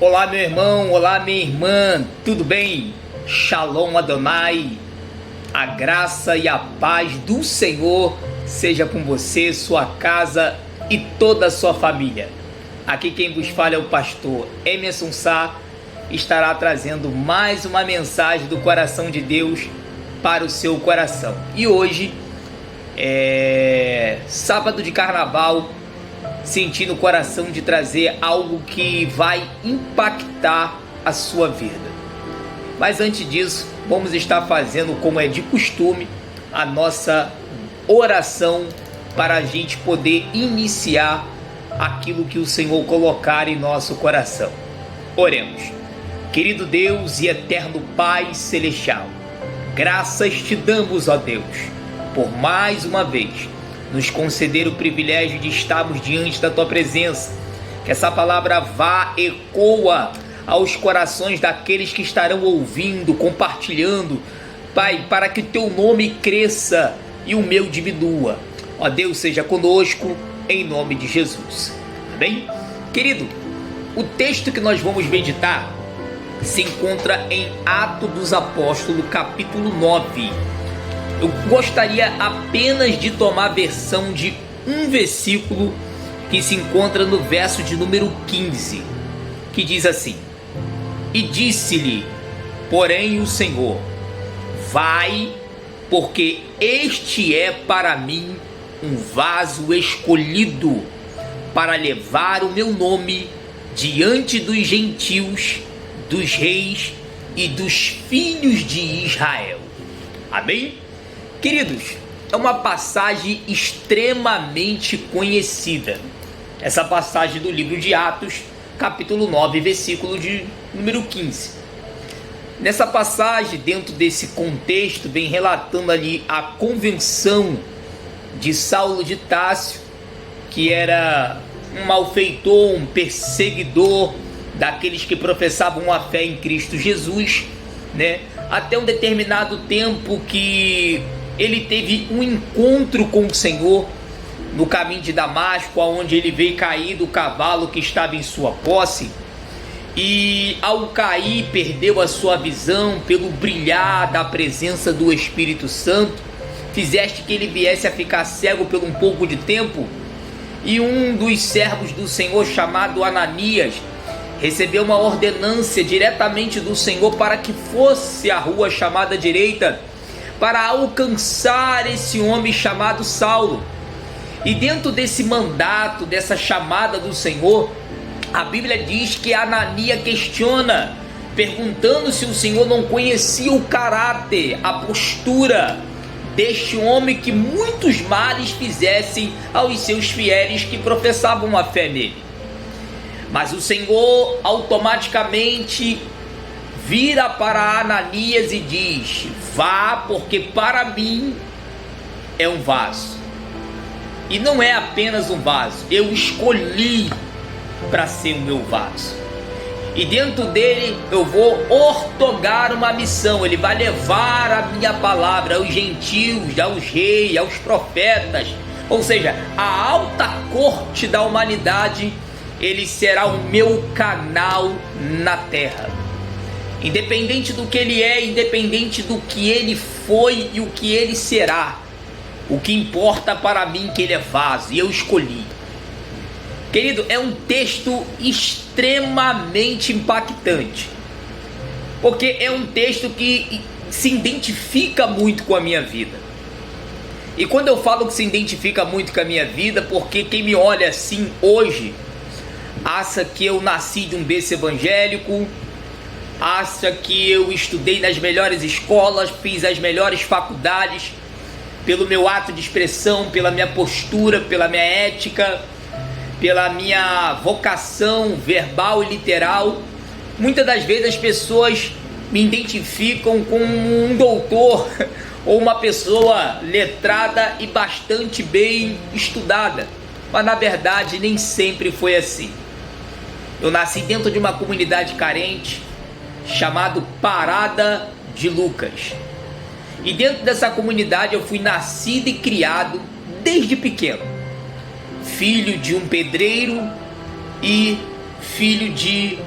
Olá, meu irmão, olá, minha irmã, tudo bem? Shalom Adonai, a graça e a paz do Senhor seja com você, sua casa e toda a sua família. Aqui quem vos fala é o pastor Emerson Sá, estará trazendo mais uma mensagem do coração de Deus para o seu coração. E hoje é sábado de carnaval, senti no coração de trazer algo que vai impactar a sua vida. Mas antes disso, vamos estar fazendo, como é de costume, a nossa oração para a gente poder iniciar aquilo que o Senhor colocar em nosso coração. Oremos. Querido Deus e eterno Pai Celestial, graças te damos, ó Deus, por mais uma vez nos conceder o privilégio de estarmos diante da Tua presença. Que essa palavra vá, ecoa aos corações daqueles que estarão ouvindo, compartilhando, Pai, para que Teu nome cresça e o meu diminua. Ó Deus, seja conosco, em nome de Jesus. Amém? Querido, o texto que nós vamos meditar se encontra em Atos dos Apóstolos, capítulo 9. Eu gostaria apenas de tomar a versão de um versículo que se encontra no verso de número 15, que diz assim: E disse-lhe, porém, o Senhor: Vai, porque este é para mim um vaso escolhido para levar o meu nome diante dos gentios, dos reis e dos filhos de Israel. Amém? Queridos, é uma passagem extremamente conhecida. Essa passagem do livro de Atos, capítulo 9, versículo de número 15. Nessa passagem, dentro desse contexto, vem relatando ali a convenção de Saulo de Tarso, que era um malfeitor, um perseguidor daqueles que professavam a fé em Cristo Jesus, né? Até um determinado tempo que ele teve um encontro com o Senhor no caminho de Damasco, onde ele veio cair do cavalo que estava em sua posse, e ao cair perdeu a sua visão pelo brilhar da presença do Espírito Santo. Fizeste que ele viesse a ficar cego por um pouco de tempo, e um dos servos do Senhor, chamado Ananias, recebeu uma ordenância diretamente do Senhor para que fosse à rua chamada direita, para alcançar esse homem chamado Saulo. E dentro desse mandato, dessa chamada do Senhor, a Bíblia diz que Ananias questiona, perguntando se o Senhor não conhecia o caráter, a postura deste homem que muitos males fizessem aos seus fiéis que professavam a fé nele. Mas o Senhor automaticamente vira para Ananias e diz: Vá, porque para mim é um vaso. E não é apenas um vaso, eu escolhi para ser o meu vaso. E dentro dele eu vou ortogar uma missão. Ele vai levar a minha palavra aos gentios, aos reis, aos profetas, ou seja, a alta corte da humanidade. Ele será o meu canal na terra. Independente do que ele é, independente do que ele foi e o que ele será, o que importa para mim é que ele é vaso, e eu escolhi. Querido, é um texto extremamente impactante, porque é um texto que se identifica muito com a minha vida. E quando eu falo que se identifica muito com a minha vida, porque quem me olha assim hoje acha que eu nasci de um berço evangélico, acha que eu estudei nas melhores escolas, fiz as melhores faculdades, pelo meu ato de expressão, pela minha postura, pela minha ética, pela minha vocação verbal e literal. Muitas das vezes as pessoas me identificam como um doutor ou uma pessoa letrada e bastante bem estudada, mas na verdade nem sempre foi assim. Eu nasci dentro de uma comunidade carente, chamado Parada de Lucas. E dentro dessa comunidade eu fui nascido e criado desde pequeno. Filho de um pedreiro e filho de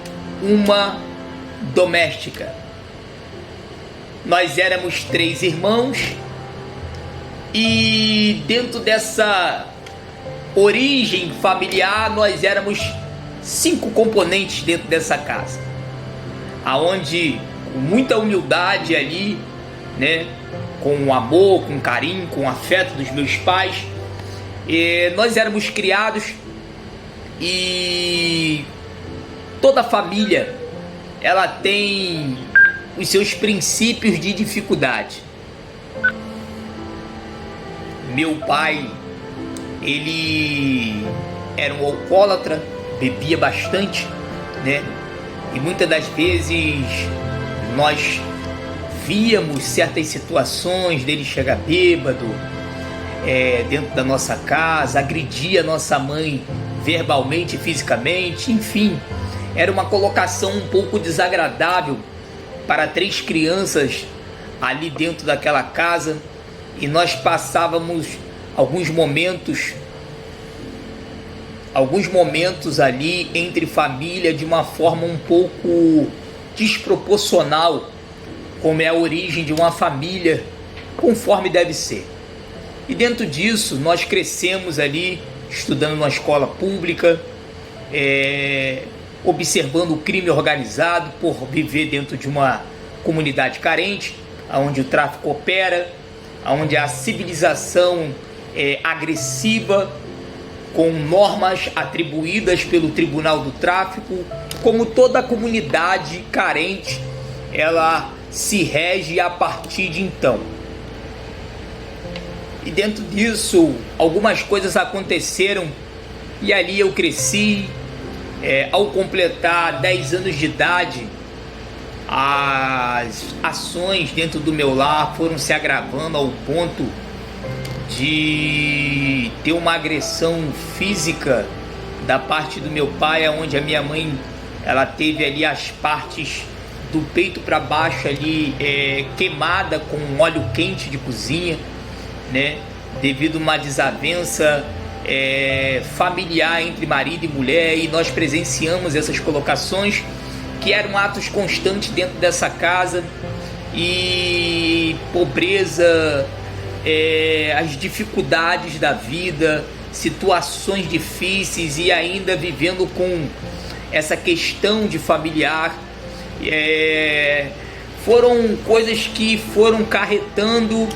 uma doméstica. Nós éramos 3 irmãos e dentro dessa origem familiar nós éramos 5 componentes dentro dessa casa, aonde com muita humildade ali, né, com amor, com carinho, com afeto dos meus pais, nós éramos criados. E toda família ela tem os seus princípios de dificuldade. Meu pai, ele era um alcoólatra, bebia bastante, né? E muitas das vezes nós víamos certas situações dele chegar bêbado dentro da nossa casa, agredia a nossa mãe verbalmente, fisicamente, enfim. Era uma colocação um pouco desagradável para 3 crianças ali dentro daquela casa, e nós passávamos alguns momentos ali entre família de uma forma um pouco desproporcional, como é a origem de uma família, conforme deve ser. E dentro disso nós crescemos ali estudando numa escola pública, observando o crime organizado por viver dentro de uma comunidade carente, onde o tráfico opera, onde a civilização é agressiva, com normas atribuídas pelo Tribunal do Tráfico. Como toda comunidade carente, ela se rege a partir de então. E dentro disso, algumas coisas aconteceram e ali eu cresci. Ao completar 10 anos de idade, as ações dentro do meu lar foram se agravando ao ponto de ter uma agressão física da parte do meu pai, onde a minha mãe ela teve ali as partes do peito para baixo ali queimada com óleo quente de cozinha, né? Devido a uma desavença familiar entre marido e mulher, e nós presenciamos essas colocações que eram atos constantes dentro dessa casa, e pobreza, as dificuldades da vida, situações difíceis, e ainda vivendo com essa questão de familiar. Foram coisas que foram carretando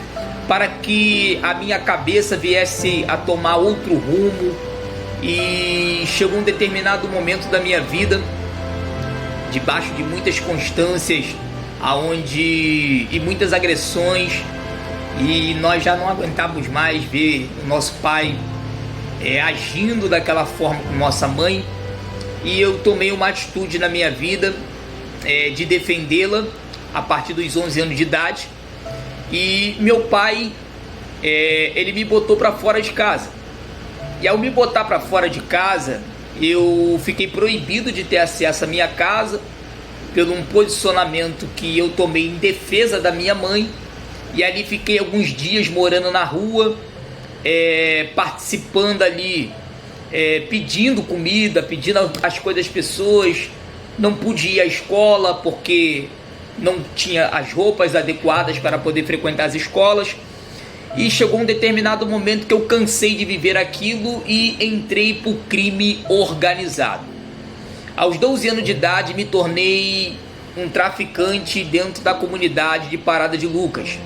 para que a minha cabeça viesse a tomar outro rumo, e chegou um determinado momento da minha vida, debaixo de muitas constâncias e muitas agressões, e nós já não aguentávamos mais ver o nosso pai agindo daquela forma com nossa mãe, e eu tomei uma atitude na minha vida de defendê-la a partir dos 11 anos de idade. E meu pai, ele me botou para fora de casa. E ao me botar para fora de casa, eu fiquei proibido de ter acesso à minha casa, pelo um posicionamento que eu tomei em defesa da minha mãe. E ali fiquei alguns dias morando na rua, participando ali, pedindo comida, pedindo as coisas às pessoas. Não pude ir à escola porque não tinha as roupas adequadas para poder frequentar as escolas, e chegou um determinado momento que eu cansei de viver aquilo e entrei para o crime organizado. Aos 12 anos de idade me tornei um traficante dentro da comunidade de Parada de Lucas,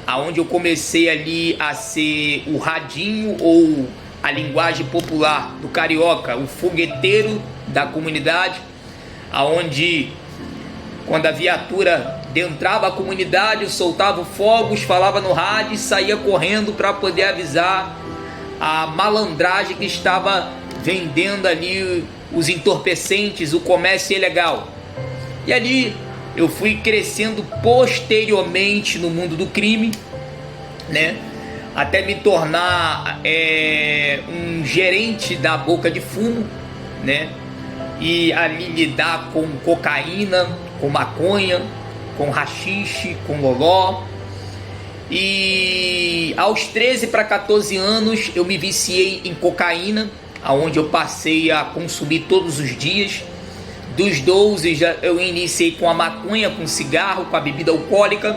aonde eu comecei ali a ser o radinho, ou a linguagem popular do carioca, o fogueteiro da comunidade, aonde quando a viatura adentrava a comunidade, eu soltava fogos, falava no rádio e saía correndo para poder avisar a malandragem que estava vendendo ali os entorpecentes, o comércio ilegal. E ali eu fui crescendo posteriormente no mundo do crime, né? Até me tornar um gerente da boca de fumo, né? E ali lidar com cocaína, com maconha, com haxixe, com loló. E aos 13 para 14 anos eu me viciei em cocaína, aonde eu passei a consumir todos os dias, Dos 12 eu iniciei com a maconha, com cigarro, com a bebida alcoólica,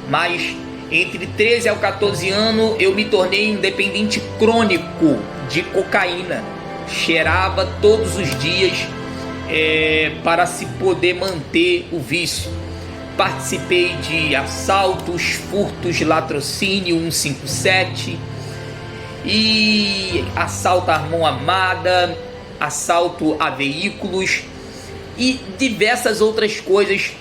mas entre 13 e 14 anos eu me tornei um dependente crônico de cocaína. Cheirava todos os dias para se poder manter o vício. Participei de assaltos, furtos, latrocínio 157 e assalto à mão armada, assalto a veículos e diversas outras coisas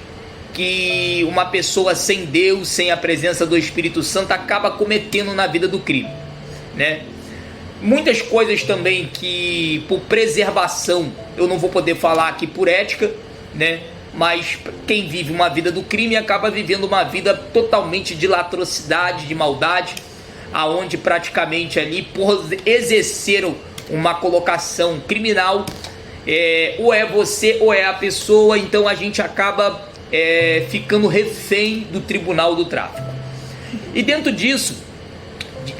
que uma pessoa sem Deus, sem a presença do Espírito Santo, acaba cometendo na vida do crime, né? Muitas coisas também que por preservação eu não vou poder falar aqui por ética, né? Mas quem vive uma vida do crime acaba vivendo uma vida totalmente de latrocidade, de maldade, aonde praticamente ali por exercer uma colocação criminal, ou é você ou é a pessoa, então a gente acaba ficando refém do tribunal do tráfico. E dentro disso,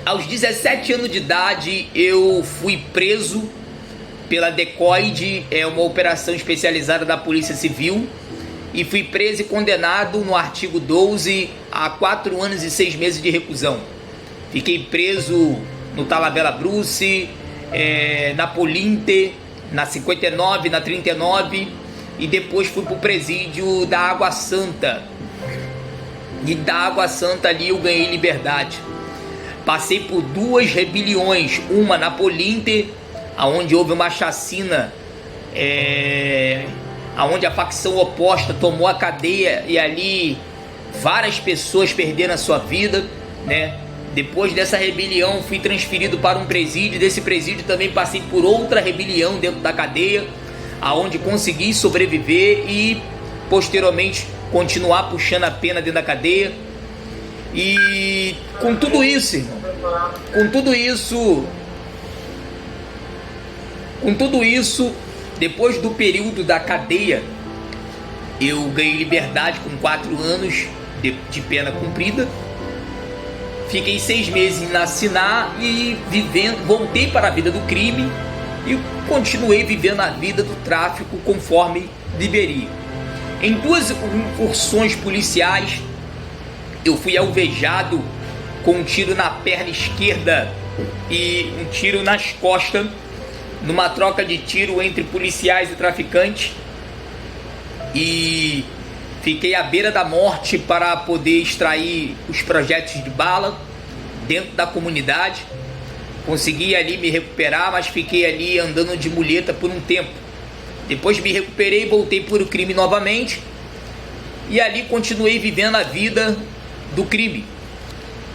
aos 17 anos de idade, eu fui preso pela DECOID, uma operação especializada da Polícia Civil, e fui preso e condenado no artigo 12 a 4 anos e 6 meses de reclusão. Fiquei preso no Talavera Bruce, na Polinter, na 59, na 39, e depois fui para o presídio da Água Santa. E da Água Santa ali eu ganhei liberdade. Passei por 2 rebeliões, uma na Polinter, onde houve uma chacina, onde a facção oposta tomou a cadeia e ali várias pessoas perderam a sua vida, né? Depois dessa rebelião fui transferido para um presídio. Desse presídio também passei por outra rebelião dentro da cadeia, aonde consegui sobreviver e posteriormente continuar puxando a pena dentro da cadeia. E com tudo isso, irmão, com tudo isso, depois do período da cadeia, eu ganhei liberdade com 4 anos de pena cumprida. Fiquei 6 meses em assinar e voltei para a vida do crime e continuei vivendo a vida do tráfico conforme deveria. Em 2 incursões policiais, eu fui alvejado com um tiro na perna esquerda e um tiro nas costas, numa troca de tiro entre policiais e traficantes, e fiquei à beira da morte para poder extrair os projéteis de bala dentro da comunidade. Consegui ali me recuperar, mas fiquei ali andando de muleta por um tempo. Depois me recuperei e voltei para o crime novamente, e ali continuei vivendo a vida do crime.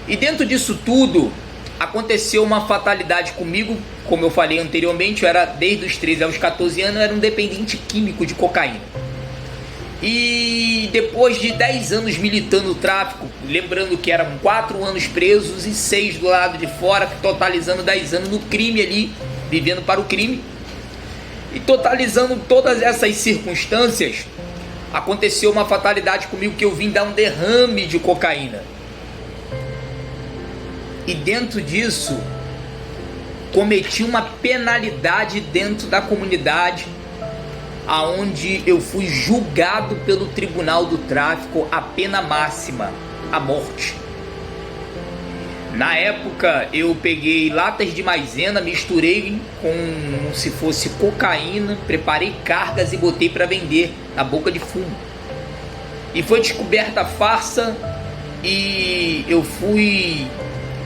E dentro disso tudo aconteceu uma fatalidade comigo. Como eu falei anteriormente, eu era desde os 13 aos 14 anos, eu era um dependente químico de cocaína. E depois de 10 anos militando no tráfico, lembrando que eram 4 anos presos e 6 do lado de fora, totalizando 10 anos no crime ali, vivendo para o crime, e totalizando todas essas circunstâncias, aconteceu uma fatalidade comigo, que eu vim dar um derrame de cocaína. E dentro disso, cometi uma penalidade dentro da comunidade, aonde eu fui julgado pelo Tribunal do Tráfico a pena máxima, a morte. Na época eu peguei latas de maisena, misturei como se fosse cocaína, preparei cargas e botei para vender na boca de fumo. E foi descoberta a farsa e eu fui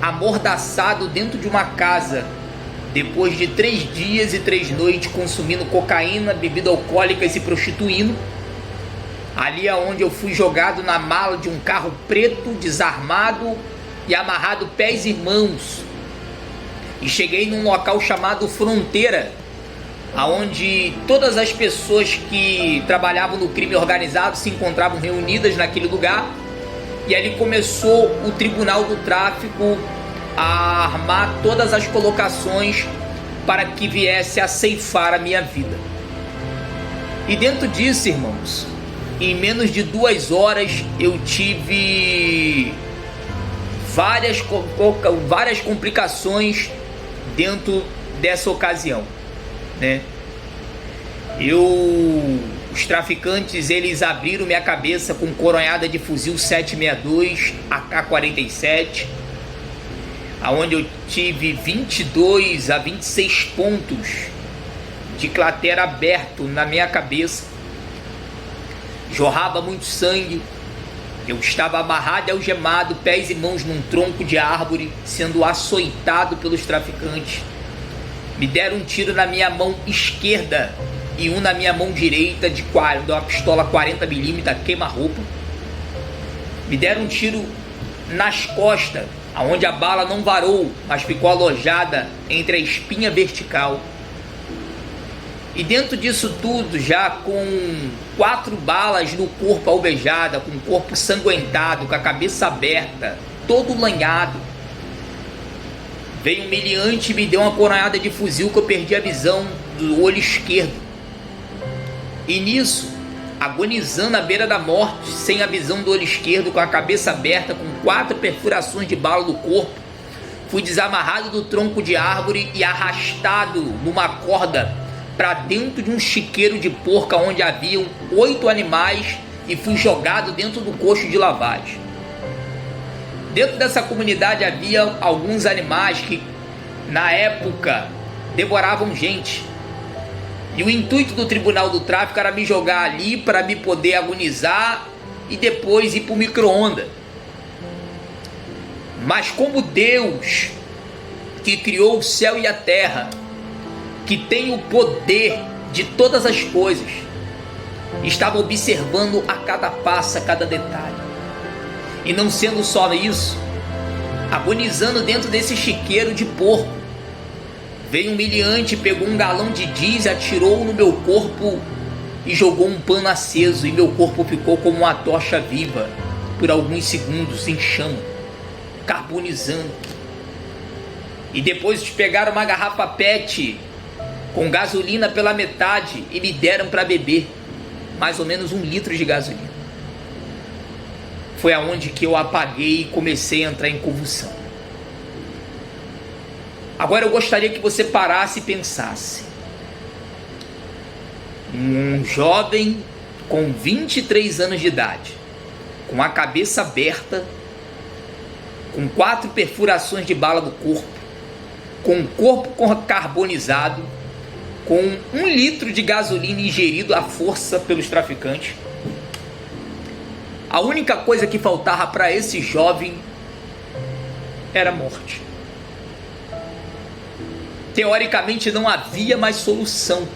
amordaçado dentro de uma casa depois de 3 dias e 3 noites consumindo cocaína, bebida alcoólica e se prostituindo. Ali é onde eu fui jogado na mala de um carro preto, desarmado e amarrado pés e mãos. E cheguei num local chamado Fronteira, aonde todas as pessoas que trabalhavam no crime organizado se encontravam reunidas naquele lugar. E ali começou o Tribunal do Tráfico a armar todas as colocações para que viesse a ceifar a minha vida. E dentro disso, irmãos, em menos de 2 horas eu tive várias complicações dentro dessa ocasião, né? Eu Os traficantes, eles abriram minha cabeça com coronhada de fuzil 762 AK-47, aonde eu tive 22 a 26 pontos de cratera aberto na minha cabeça. Jorrava muito sangue. Eu estava amarrado e algemado, pés e mãos num tronco de árvore, sendo açoitado pelos traficantes. Me deram um tiro na minha mão esquerda e um na minha mão direita de uma pistola 40mm queima-roupa. Me deram um tiro nas costas, onde a bala não varou, mas ficou alojada entre a espinha vertical. E dentro disso tudo, já com 4 balas no corpo alvejada, com o corpo sanguentado, com a cabeça aberta, todo lanhado, veio um meliante e me deu uma coronhada de fuzil que eu perdi a visão do olho esquerdo. E nisso, agonizando à beira da morte, sem a visão do olho esquerdo, com a cabeça aberta, com 4 perfurações de bala no corpo, fui desamarrado do tronco de árvore e arrastado numa corda para dentro de um chiqueiro de porca onde haviam 8 animais e fui jogado dentro do coxo de lavagem. Dentro dessa comunidade havia alguns animais que na época devoravam gente. E o intuito do Tribunal do Tráfico era me jogar ali para me poder agonizar e depois ir para o micro-ondas. Mas como Deus, que criou o céu e a terra, que tem o poder de todas as coisas, estava observando a cada passo, a cada detalhe. E não sendo só isso, agonizando dentro desse chiqueiro de porco, veio um meliante, pegou um galão de diesel, atirou no meu corpo e jogou um pano aceso, e meu corpo ficou como uma tocha viva por alguns segundos em chama, carbonizando. E depois eles pegaram uma garrafa PET com gasolina pela metade e me deram para beber mais ou menos 1 litro de gasolina. Foi aonde que eu apaguei e comecei a entrar em convulsão. Agora eu gostaria que você parasse e pensasse. Um jovem com 23 anos de idade, com a cabeça aberta, com 4 perfurações de bala no corpo, com o corpo carbonizado, com 1 litro de gasolina ingerido à força pelos traficantes. A única coisa que faltava para esse jovem era a morte. Teoricamente não havia mais solução.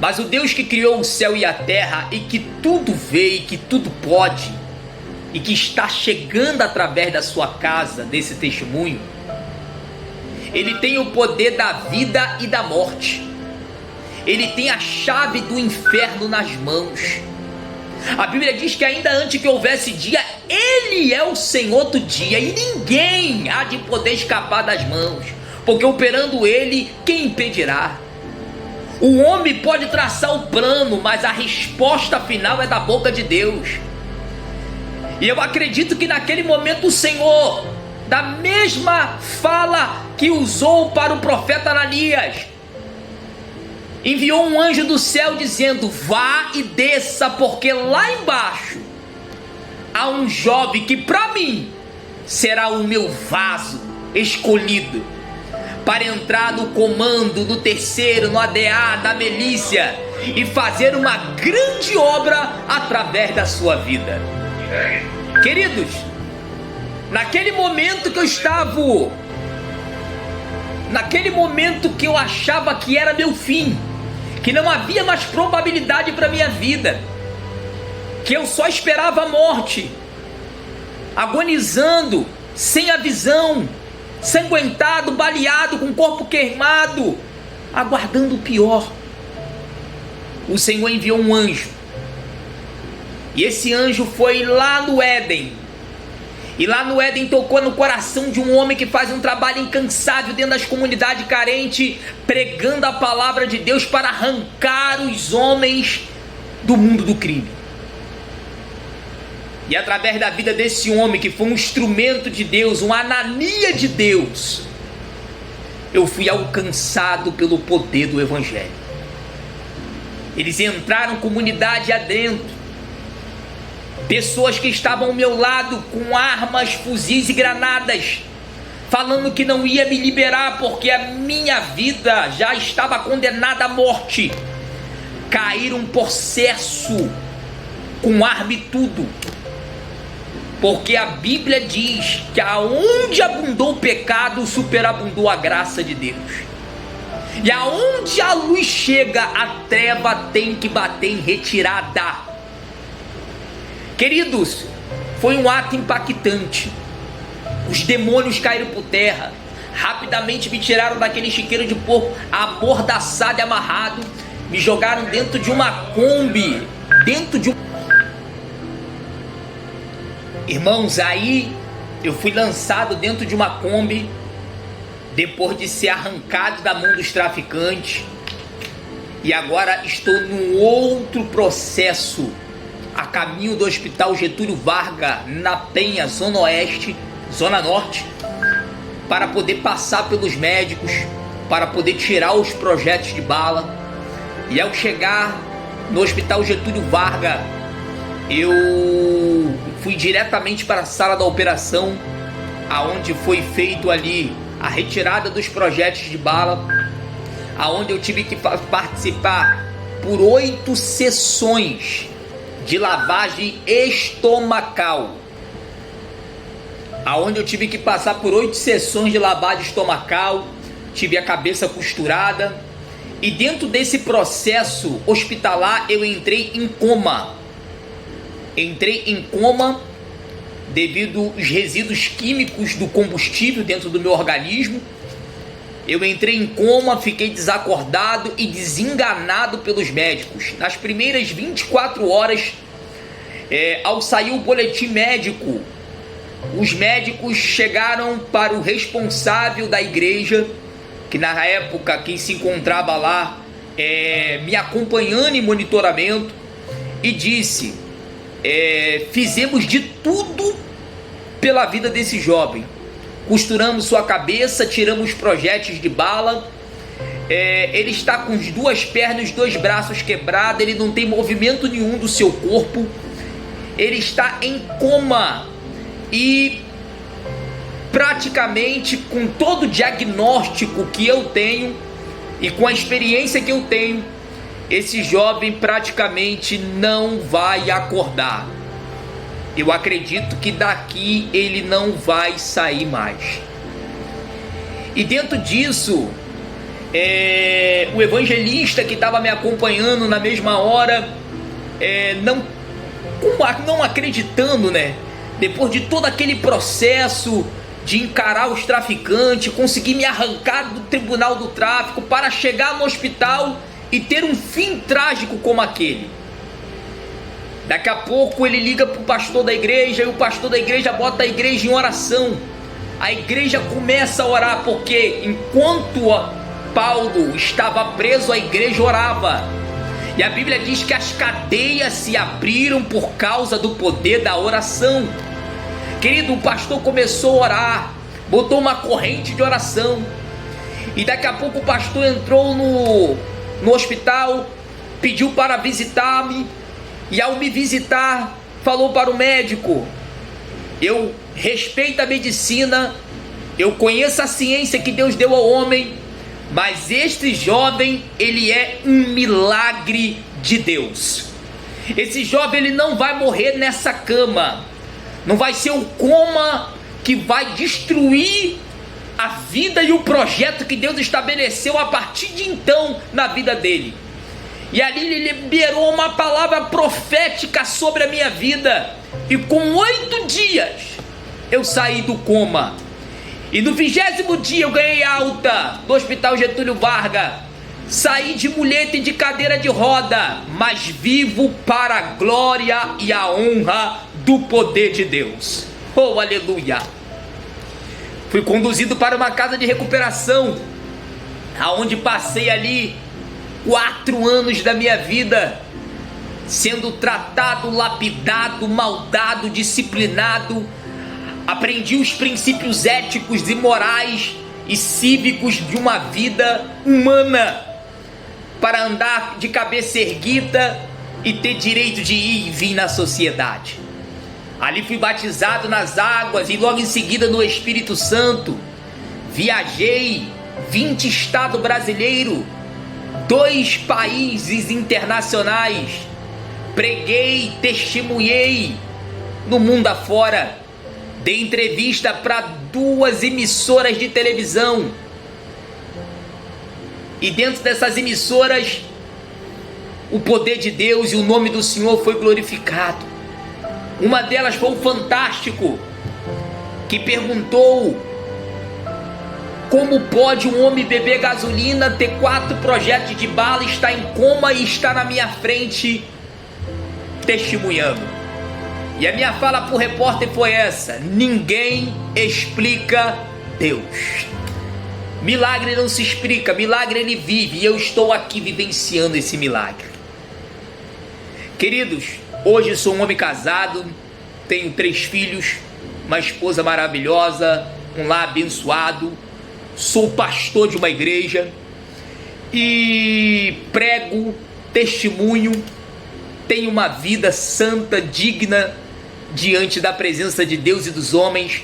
Mas o Deus que criou o céu e a terra, e que tudo vê, e que tudo pode, e que está chegando através da sua casa, desse testemunho, Ele tem o poder da vida e da morte. Ele tem a chave do inferno nas mãos. A Bíblia diz que ainda antes que houvesse dia, Ele é o Senhor do dia, e ninguém há de poder escapar das mãos, porque operando Ele, quem impedirá? O homem pode traçar o plano, mas a resposta final é da boca de Deus. E eu acredito que naquele momento o Senhor, da mesma fala que usou para o profeta Ananias, enviou um anjo do céu dizendo: vá e desça, porque lá embaixo há um jovem que para mim será o meu vaso escolhido para entrar no comando, no terceiro, no ADA, da milícia, e fazer uma grande obra através da sua vida. Queridos, naquele momento que eu estava, naquele momento que eu achava que era meu fim, que não havia mais probabilidade para minha vida, que eu só esperava a morte, agonizando, sem a visão, sanguentado, baleado, com o corpo queimado, aguardando o pior, o Senhor enviou um anjo. E esse anjo foi lá no Éden. E lá no Éden tocou no coração de um homem que faz um trabalho incansável dentro das comunidades carentes, pregando a palavra de Deus para arrancar os homens do mundo do crime. E através da vida desse homem, que foi um instrumento de Deus, um Ananias de Deus, eu fui alcançado pelo poder do Evangelho. Eles entraram comunidade adentro. Pessoas que estavam ao meu lado com armas, fuzis e granadas, falando que não ia me liberar porque a minha vida já estava condenada à morte. Caíram um processo com arma e tudo. Porque a Bíblia diz que aonde abundou o pecado, superabundou a graça de Deus. E aonde a luz chega, a treva tem que bater em retirada. Queridos, foi um ato impactante. Os demônios caíram por terra. Rapidamente me tiraram daquele chiqueiro de porco, amordaçado e amarrado. Me jogaram dentro de uma Kombi. Irmãos, aí eu fui lançado dentro de uma Kombi, depois de ser arrancado da mão dos traficantes. E agora estou num outro processo, a caminho do Hospital Getúlio Vargas, na Penha, Zona Oeste, Zona Norte, para poder passar pelos médicos, para poder tirar os projetos de bala. E ao chegar no Hospital Getúlio Vargas, eu fui diretamente para a sala da operação, aonde foi feito ali a retirada dos projetos de bala, aonde eu tive que participar por 8 sessões de lavagem estomacal, aonde eu tive que passar por 8 sessões de lavagem estomacal, tive a cabeça costurada, e dentro desse processo hospitalar eu entrei em coma. Entrei em coma devido aos resíduos químicos do combustível dentro do meu organismo. Eu entrei em coma, fiquei desacordado e desenganado pelos médicos. Nas primeiras 24 horas, ao sair o boletim médico, os médicos chegaram para o responsável da igreja, que na época quem se encontrava lá me acompanhando em monitoramento, e disse: fizemos de tudo pela vida desse jovem. Costuramos sua cabeça, tiramos projéteis de bala. Ele está com as 2 pernas, 2 braços quebrados. Ele não tem movimento nenhum do seu corpo. Ele está em coma. E praticamente com todo o diagnóstico que eu tenho e com a experiência que eu tenho, esse jovem praticamente não vai acordar. Eu acredito que daqui ele não vai sair mais. E dentro disso, o evangelista que estava me acompanhando na mesma hora, não acreditando, né? Depois de todo aquele processo de encarar os traficantes, conseguir me arrancar do tribunal do tráfico para chegar no hospital e ter um fim trágico como aquele. Daqui a pouco ele liga para o pastor da igreja, e o pastor da igreja bota a igreja em oração. A igreja começa a orar, porque enquanto Paulo estava preso, a igreja orava. E a Bíblia diz que as cadeias se abriram por causa do poder da oração. Querido, o pastor começou a orar, botou uma corrente de oração. E daqui a pouco o pastor entrou no hospital, pediu para visitar-me. E ao me visitar, falou para o médico: eu respeito a medicina, eu conheço a ciência que Deus deu ao homem, mas este jovem, ele é um milagre de Deus. Esse jovem, ele não vai morrer nessa cama. Não vai ser o coma que vai destruir a vida e o projeto que Deus estabeleceu a partir de então na vida dele. E ali ele liberou uma palavra profética sobre a minha vida. E com 8 dias eu saí do coma. E no 20º dia eu ganhei alta do Hospital Getúlio Vargas. Saí de muleta e de cadeira de roda, mas vivo para a glória e a honra do poder de Deus. Oh, aleluia! Fui conduzido para uma casa de recuperação, aonde passei ali 4 anos da minha vida, sendo tratado, lapidado, maldado, disciplinado. Aprendi os princípios éticos e morais e cívicos de uma vida humana, para andar de cabeça erguida e ter direito de ir e vir na sociedade. Ali fui batizado nas águas e logo em seguida no Espírito Santo. Viajei 20 estados brasileiros, 2 países internacionais. Preguei, testemunhei no mundo afora. Dei entrevista para 2 emissoras de televisão. E dentro dessas emissoras, o poder de Deus e o nome do Senhor foi glorificado. Uma delas foi o Fantástico, que perguntou: como pode um homem beber gasolina, ter 4 projéteis de bala, estar em coma e estar na minha frente testemunhando? E a minha fala para o repórter foi essa: ninguém explica Deus. Milagre não se explica, milagre ele vive, e eu estou aqui vivenciando esse milagre. Queridos, hoje sou um homem casado, tenho 3 filhos, uma esposa maravilhosa, um lar abençoado, sou pastor de uma igreja e prego, testemunho, tenho uma vida santa, digna diante da presença de Deus e dos homens.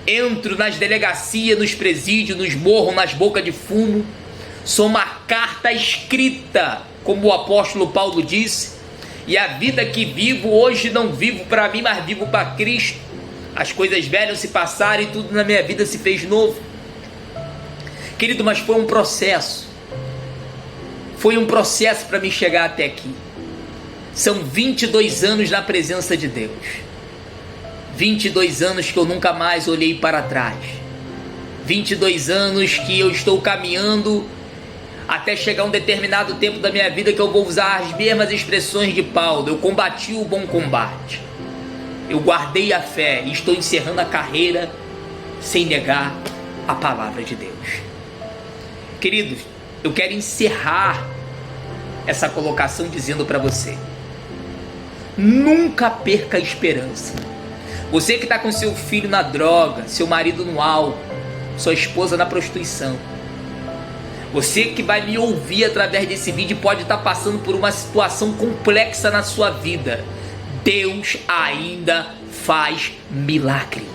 Entro nas delegacias, nos presídios, nos morros, nas bocas de fumo. Sou uma carta escrita, como o apóstolo Paulo disse. E a vida que vivo hoje não vivo para mim, mas vivo para Cristo. As coisas velhas se passaram e tudo na minha vida se fez novo. Querido, mas foi um processo. Foi um processo para me chegar até aqui. São 22 anos na presença de Deus. 22 anos que eu nunca mais olhei para trás. 22 anos que eu estou caminhando até chegar um determinado tempo da minha vida que eu vou usar as mesmas expressões de Paulo. Eu combati o bom combate. Eu guardei a fé e estou encerrando a carreira sem negar a palavra de Deus. Queridos, eu quero encerrar essa colocação dizendo para você: nunca perca a esperança. Você que está com seu filho na droga, seu marido no álcool, sua esposa na prostituição. Você que vai me ouvir através desse vídeo pode estar passando por uma situação complexa na sua vida. Deus ainda faz milagre.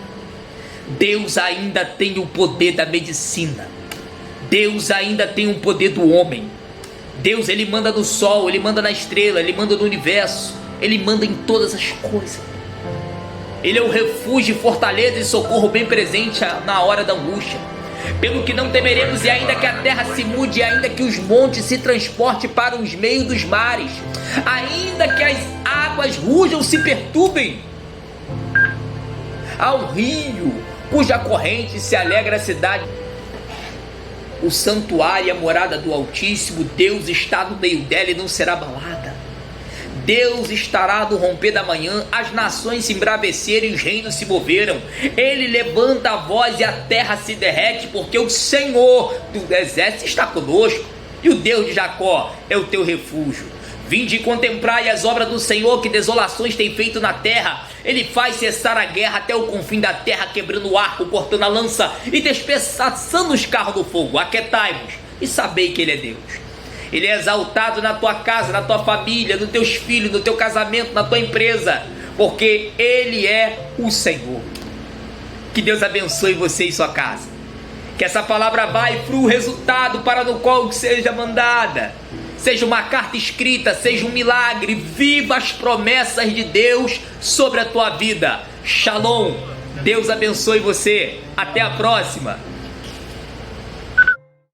Deus ainda tem o poder da medicina. Deus ainda tem o poder do homem. Deus, ele manda no sol, ele manda na estrela, ele manda no universo, ele manda em todas as coisas. Ele é o refúgio, fortaleza e socorro bem presente na hora da angústia. Pelo que não temeremos, e ainda que a terra se mude, e ainda que os montes se transportem para os meios dos mares, ainda que as águas rujam, se perturbem, ao rio cuja corrente se alegra a cidade. O santuário e a morada do Altíssimo, Deus está no meio dela e não será abalada. Deus estará no romper da manhã, as nações se embraveceram e os reinos se moveram. Ele levanta a voz e a terra se derrete, porque o Senhor do exército está conosco, e o Deus de Jacó é o teu refúgio. Vinde e contemplai as obras do Senhor, que desolações tem feito na terra. Ele faz cessar a guerra até o confim da terra, quebrando o arco, cortando a lança e despedaçando os carros do fogo. Aquietai-vos e sabei que Ele é Deus. Ele é exaltado na tua casa, na tua família, nos teus filhos, no teu casamento, na tua empresa, porque Ele é o Senhor. Que Deus abençoe você e sua casa. Que essa palavra vá e frua o resultado para no qual seja mandada. Seja uma carta escrita, seja um milagre. Viva as promessas de Deus sobre a tua vida. Shalom. Deus abençoe você. Até a próxima.